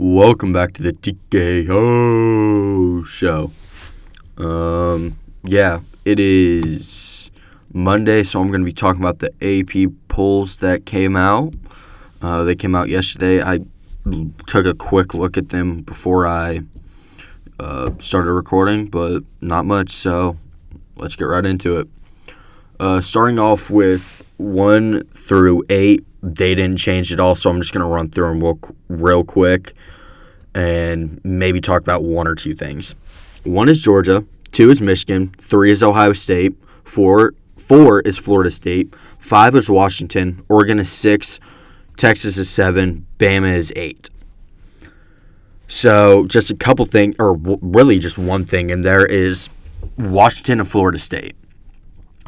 Welcome back to the TKO show. It is Monday, so I'm going to be talking about the AP polls that came out. They came out yesterday. I took a quick look at them before I started recording, but not much, so let's get right into it. Starting off with 1 through 8, they didn't change at all, so I'm just going to run through them real quick and maybe talk about one or two things. 1 is Georgia, 2 is Michigan, 3 is Ohio State, 4 is Florida State, 5 is Washington, Oregon is 6, Texas is 7, Bama is 8. So just a couple things, or really just one thing in there is Washington and Florida State.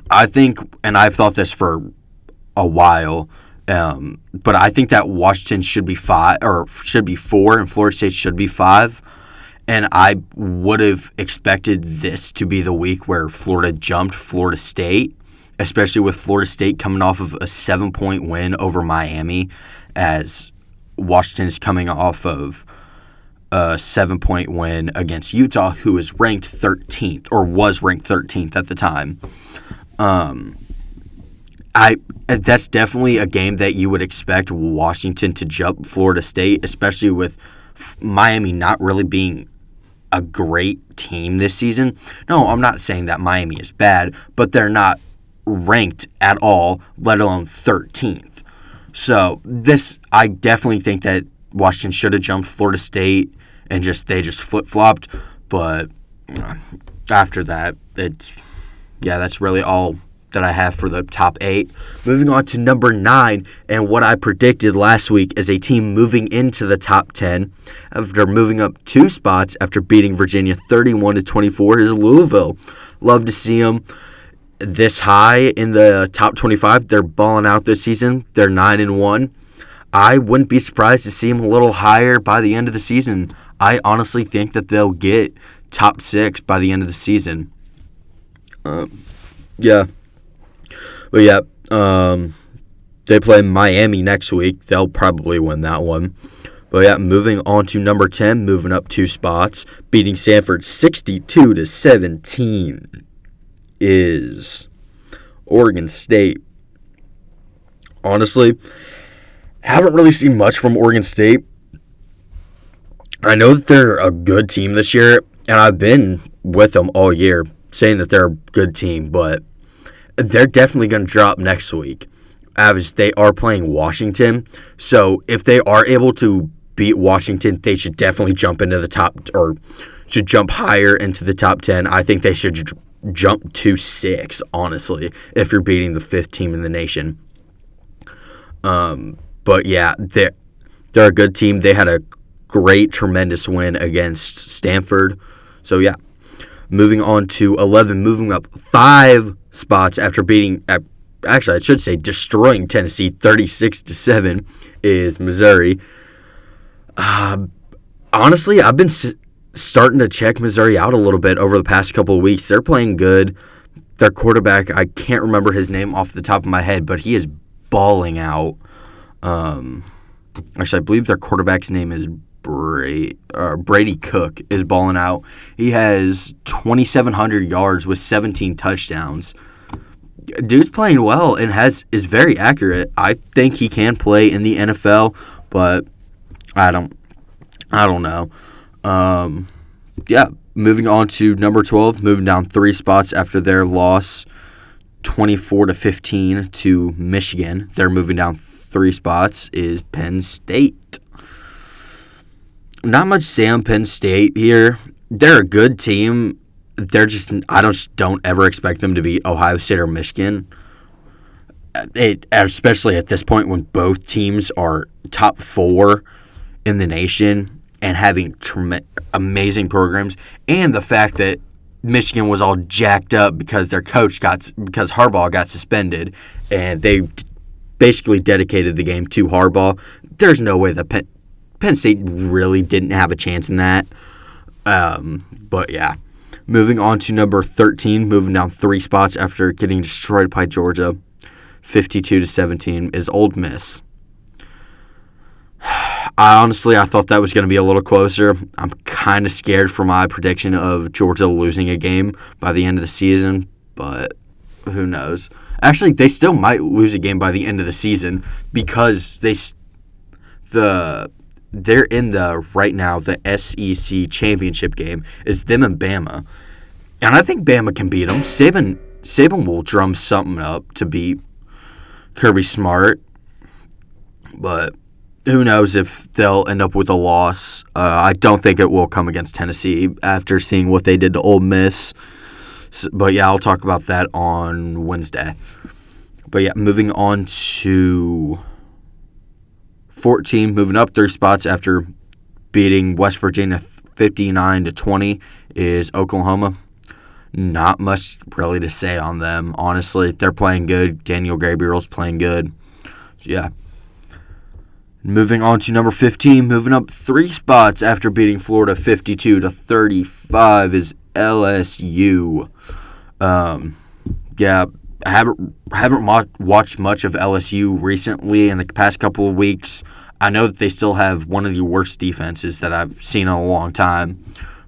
I think, and I've thought this for a while, but I think that Washington should be 4 and Florida State should be 5. And I would have expected this to be the week where Florida jumped Florida State, especially with Florida State coming off of a 7-point win over Miami, as Washington is coming off of a 7-point win against Utah, who is ranked 13th, or was ranked 13th at the time. That's definitely a game that you would expect Washington to jump Florida State, especially with Miami not really being a great team this season. No, I'm not saying that Miami is bad, but they're not ranked at all, let alone 13th. So I definitely think that Washington should have jumped Florida State and they just flip-flopped. But after that, that's really all that I have for the top 8. Moving on to number 9, and what I predicted last week as a team moving into the top 10 after moving up 2 spots after beating Virginia 31-24 is Louisville. Love to see them this high in the top 25. They're balling out this season. They're 9-1. I wouldn't be surprised to see them a little higher by the end of the season. I honestly think that they'll get top 6 by the end of the season. They play Miami next week. They'll probably win that one. But moving on to number 10, moving up 2 spots, beating Stanford 62-17 is Oregon State. Honestly, haven't really seen much from Oregon State. I know that they're a good team this year, and I've been with them all year saying that they're a good team, but they're definitely going to drop next week, as they are playing Washington. So if they are able to beat Washington, they should definitely jump into the top, or should jump higher into the top 10. I think they should jump to 6, honestly, if you're beating the 5th team in the nation. But yeah, they're a good team. They had a great, tremendous win against Stanford. So yeah, moving on to 11, moving up 5 spots after destroying Tennessee 36-7 is Missouri. Honestly, I've been starting to check Missouri out a little bit over the past couple of weeks. They're playing good. Their quarterback, I can't remember his name off the top of my head, but he is balling out. I believe their quarterback's name is Brady Cook is balling out. He has 2,700 yards with 17 touchdowns. Dude's playing well and is very accurate. I think he can play in the NFL, but I don't know. Moving on to number 12, moving down 3 spots after their loss 24-15 to Michigan. They're moving down 3 spots is Penn State. Not much to say on Penn State here. They're a good team. They're just, I don't ever expect them to beat Ohio State or Michigan. Especially at this point when both teams are top 4 in the nation and having amazing programs, and the fact that Michigan was all jacked up because because Harbaugh got suspended, and they basically dedicated the game to Harbaugh. There's no way that Penn State really didn't have a chance in that. But yeah. Moving on to number 13, moving down 3 spots after getting destroyed by Georgia, 52-17, is Ole Miss. I thought that was going to be a little closer. I'm kind of scared for my prediction of Georgia losing a game by the end of the season, but who knows? Actually, they still might lose a game by the end of the season because they're in right now the SEC championship game is them and Bama, and I think Bama can beat them. Saban will drum something up to beat Kirby Smart, but who knows if they'll end up with a loss. I don't think it will come against Tennessee after seeing what they did to Ole Miss. But, yeah, I'll talk about that on Wednesday. But, yeah, moving on to 14, moving up 3 spots after beating West Virginia 59-20 is Oklahoma. Not much really to say on them, honestly. They're playing good. Daniel Gabriel's playing good. So, yeah. Moving on to number 15, moving up 3 spots after beating Florida 52-35 is LSU. Yeah, I haven't watched much of LSU recently in the past couple of weeks. I know that they still have one of the worst defenses that I've seen in a long time,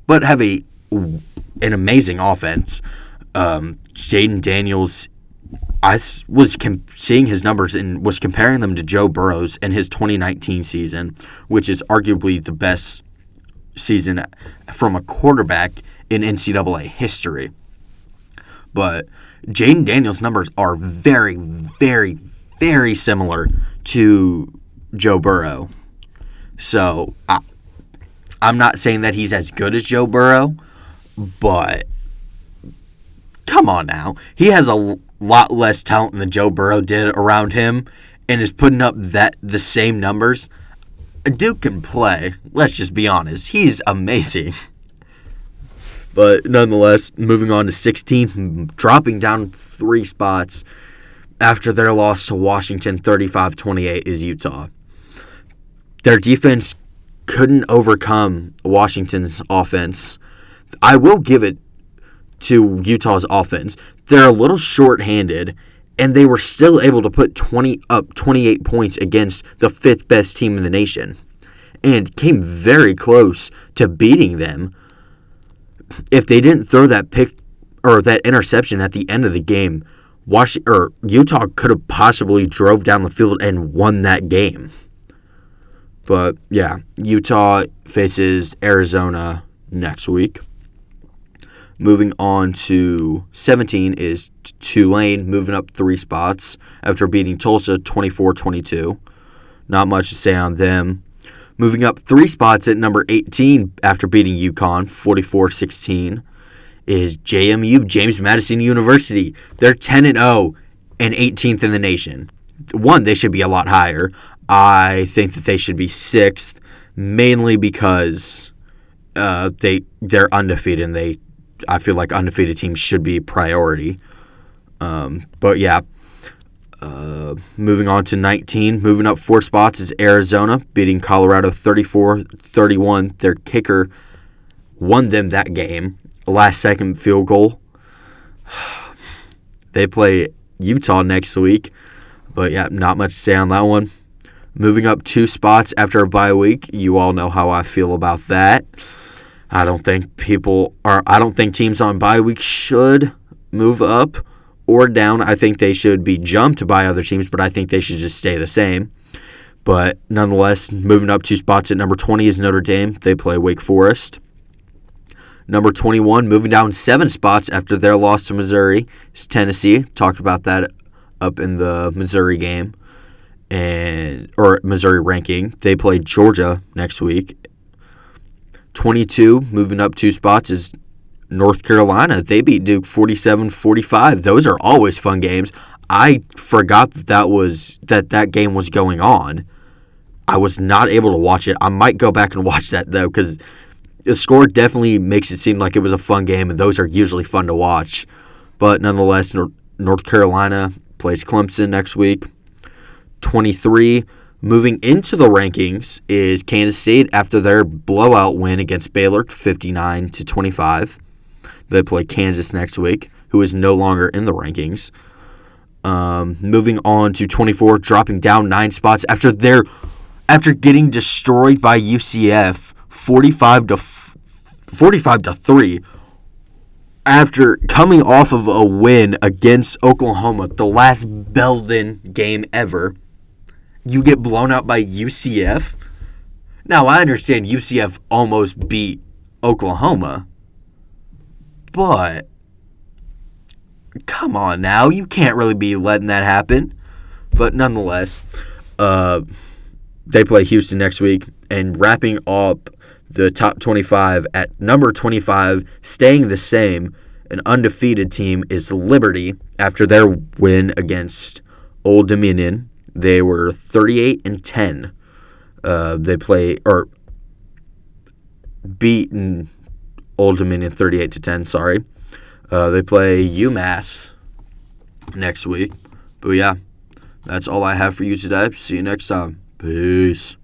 but have an amazing offense. Jaden Daniels, I was seeing his numbers and was comparing them to Joe Burrow's in his 2019 season, which is arguably the best season from a quarterback in NCAA history. But Jaden Daniels' numbers are very, very, very similar to Joe Burrow. So I'm not saying that he's as good as Joe Burrow, but come on now. He has a lot less talent than Joe Burrow did around him and is putting up the same numbers. Duke can play. Let's just be honest. He's amazing. But nonetheless, moving on to 16, dropping down 3 spots after their loss to Washington 35-28 is Utah. Their defense couldn't overcome Washington's offense. I will give it to Utah's offense. They're a little short-handed, and they were still able to put 28 points against the 5th best team in the nation and came very close to beating them. If they didn't throw that pick or that interception at the end of the game, Utah could have possibly drove down the field and won that game. But, yeah, Utah faces Arizona next week. Moving on to 17 is Tulane, moving up 3 spots after beating Tulsa 24-22. Not much to say on them. Moving up 3 spots at number 18 after beating UConn 44-16 is JMU, James Madison University. They're 10-0 and 18th in the nation. They should be a lot higher. I think that they should be 6th, mainly because they're undefeated and I feel like undefeated teams should be priority. But yeah, moving on to 19, moving up 4 spots is Arizona, beating Colorado 34-31. Their kicker won them that game, last-second field goal. They play Utah next week, but yeah, not much to say on that one. Moving up 2 spots after a bye week, you all know how I feel about that. I don't think teams on bye week should move up or down. I think they should be jumped by other teams, but I think they should just stay the same. But nonetheless, moving up 2 spots at number 20 is Notre Dame. They play Wake Forest. Number 21, moving down 7 spots after their loss to Missouri, is Tennessee. Talked about that up in the Missouri game or Missouri ranking. They play Georgia next week. 22, moving up 2 spots, is North Carolina. They beat Duke 47-45. Those are always fun games. I forgot that game was going on. I was not able to watch it. I might go back and watch that, though, because the score definitely makes it seem like it was a fun game, and those are usually fun to watch. But nonetheless, North Carolina plays Clemson next week. 23, moving into the rankings is Kansas State after their blowout win against Baylor, 59-25. They play Kansas next week, who is no longer in the rankings. Moving on to 24, dropping down 9 spots after their after getting destroyed by UCF 45 to 3. After coming off of a win against Oklahoma, the last Belden game ever, you get blown out by UCF. Now, I understand UCF almost beat Oklahoma, but come on now. You can't really be letting that happen. But nonetheless, they play Houston next week, and wrapping up the top 25 at number 25, staying the same, an undefeated team, is Liberty after their win against Old Dominion. They were 38-10. Beaten Old Dominion 38-10. Sorry. They play UMass next week. But yeah, that's all I have for you today. See you next time. Peace.